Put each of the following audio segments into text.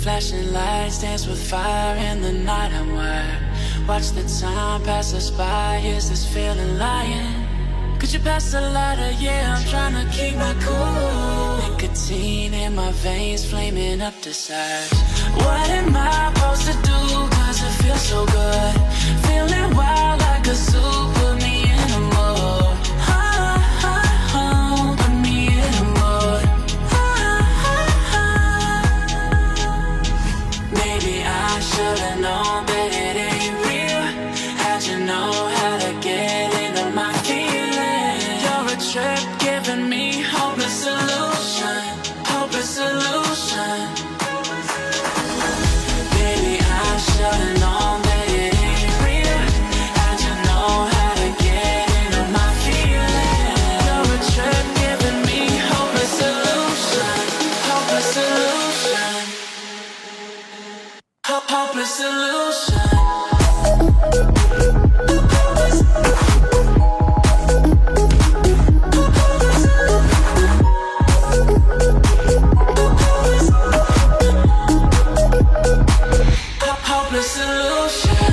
Flashing lights dance with fire in the night. I'm wired. Watch the time pass us by. Is this feeling lying? Could you pass the lighter? Yeah, I'm trying to keep my cool. Nicotine in my veins, flaming up desires. What am I supposed to do? Cause it feels so good. Feeling wild like a zoo. Put me in a mood. Put me in a mood. Maybe I should've known that it ain't real. How'd you know how to get into my feelings? You're a trip giving me hopeless solution. Hopeless solution. Baby, I should've known that it ain't real. How'd you know how to get into my feelings? You're a trip giving me hopeless solution. Hopeless solution. Hopeless solution. Hopeless solution.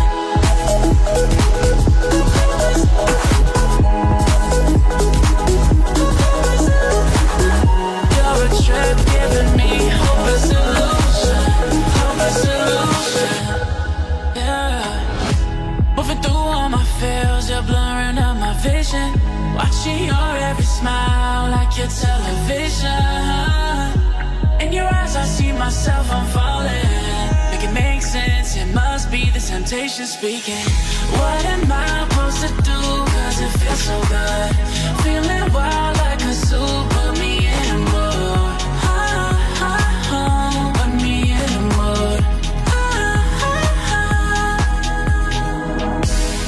You're a trip giving me hopeless solution. Hopeless solution. Yeah. Moving through all my feels, you're blurring out my vision. Watching your every smile like your television. In your eyes I see myself, I'm falling. Make it make sense, it must be the temptation speaking. What am I supposed to do? Cause it feels so good. Feeling wild like a zoo. Put me in a mood. Put me in a mood.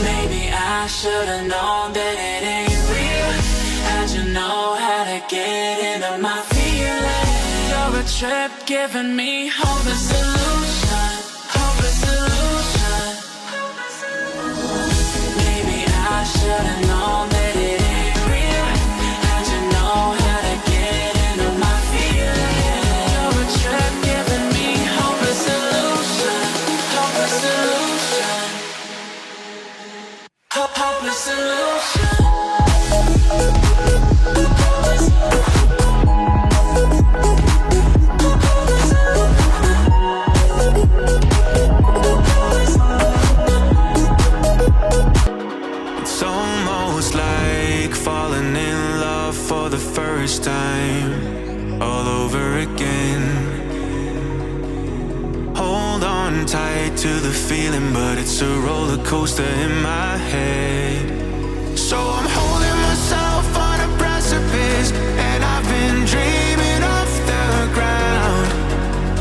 Maybe I should've known that it ain't real. How'd you know how to get into my feelings? You're a trip giving me hopeless solution. Hopeless solution. Maybe I should've known that it ain't real. How'd you know how to get into my feelings? You're a trip giving me hopeless solution. Hopeless solution. Hopeless solution. It's almost like falling in love for the first time, all over again. Hold on tight to the feeling, but it's a roller coaster in my head. So I'm holding myself on a precipice, and I've been dreaming off the ground.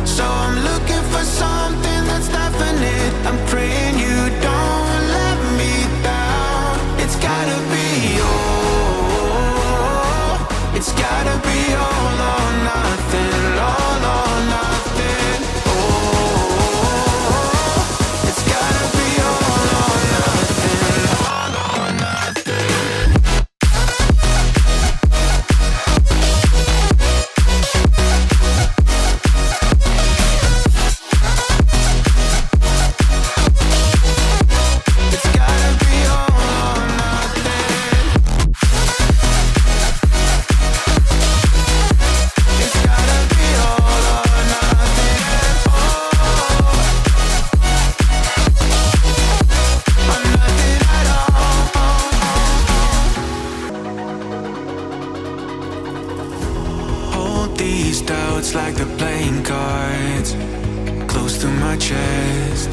So I'm looking for something that's definite. I'm praying you don't let me down. It's gotta be all. It's gotta be all or nothing. All or nothing. Oh, it's gotta be all or nothing. All or nothing. It's gotta be all or nothing. It's gotta be all or nothing. Oh, or nothing at all. Hold these doubts like the playing cards close to my chest.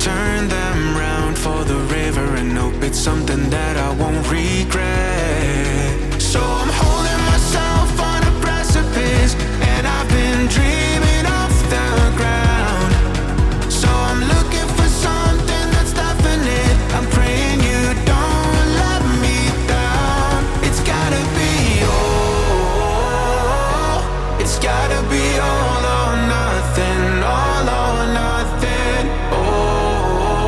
Turn them round for the river and hope it's something that I won't regret. So I'm holding myself on a precipice, and I've been dreaming off the ground. So I'm looking for something that's definite. I'm praying you don't let me down. It's gotta be all. It's gotta be all or nothing. All or nothing. Oh,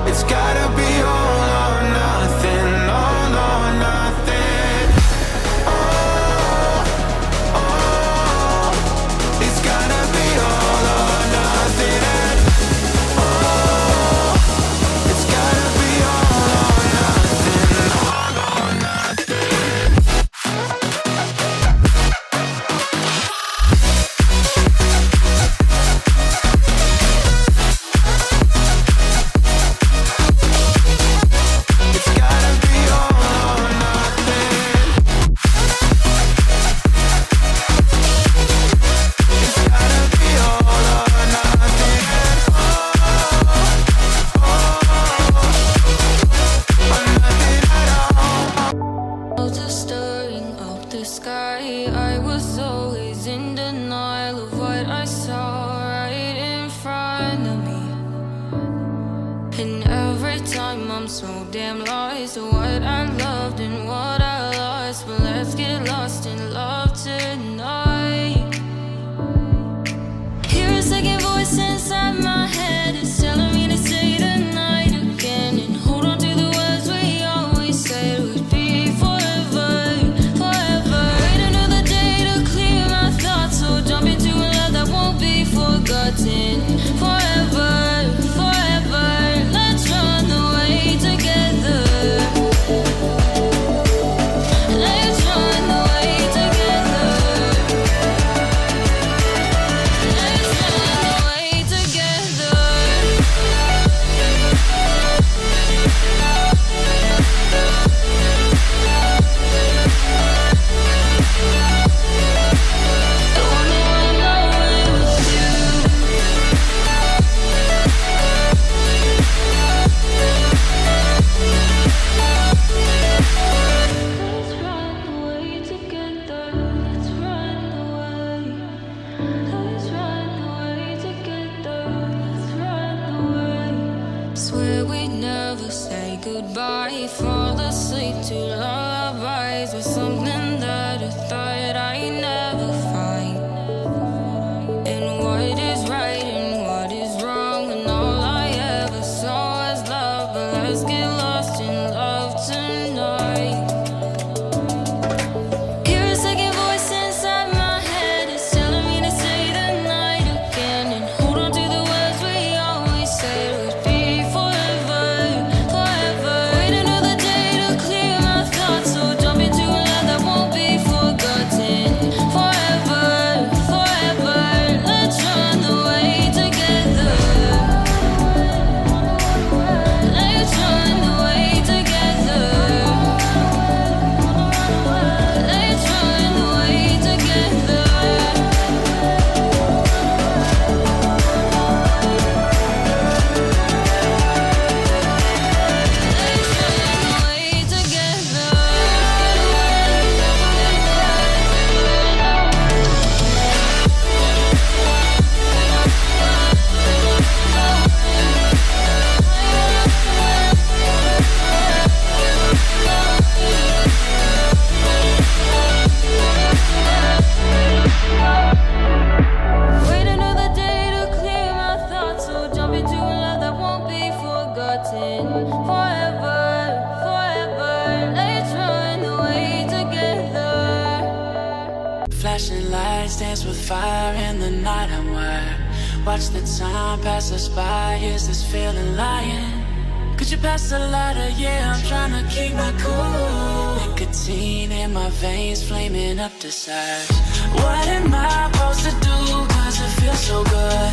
it's gotta be all or nothing. All denial of what I saw right in front of me. And every time I'm so damn lost to what I loved and what I lost. But let's get lost in love tonight. Hear a second voice inside my head. It's telling me to say tonight again. And hold on to the words we always said would be forever, forever. Wait another day to clear my thoughts. So jump into a love that won't be forgotten. Forever, forever. Let's run away together. Let's run away together. Let's run away together. I wanna run away with you. Let's run away together. Let's run away. Let's run away together. Let's run away. Swear we'd never say goodbye. Fall asleep to lullabies with something that I thought I'd never find. And what is right and what is wrong, and all I ever saw was love. But let's get lost in love tonight. Hear a second voice inside my head. It's telling me to say the night again. And hold on to the words we always said would be forever, forever. Wait another day to clear my thoughts. So jump into a love that won't be forgotten. Forever, forever. Let's run away together. Let's run away together. Let's run away together. Let's run away together. Wait another day to clear my thoughts. So jump into a love that won't be forgotten. Forever, forever. Let's run away together. Flashing lights dance with fire in the night. I'm wired. Watch the time pass us by. Is this feeling lying? Could you pass the lighter? Yeah, I'm trying to keep my cool. Nicotine in my veins, flaming up desires. What am I supposed to do? 'Cause it feels so good.